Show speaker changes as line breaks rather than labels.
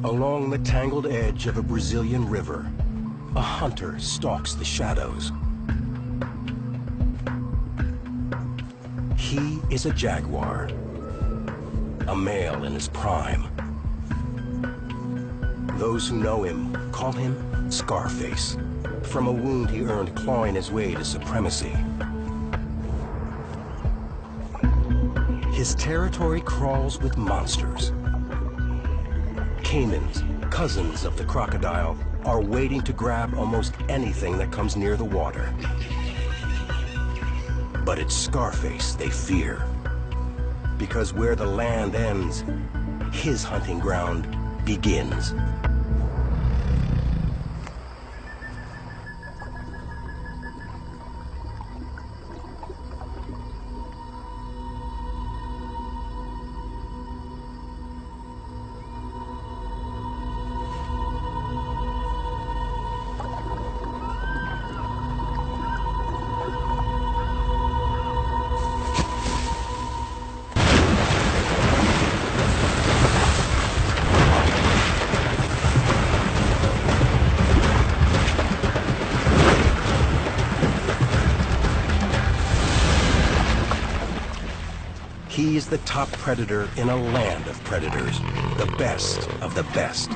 Along the tangled edge of a Brazilian river, a hunter stalks the shadows. He is a jaguar, a male in his prime. Those who know him call him Scarface, from a wound he earned clawing his way to supremacy. His territory crawls with monsters. Caimans, cousins of the crocodile, are waiting to grab almost anything that comes near the water. But it's Scarface they fear, because where the land ends, his hunting ground begins. He is the top predator in a land of predators, the best of the best.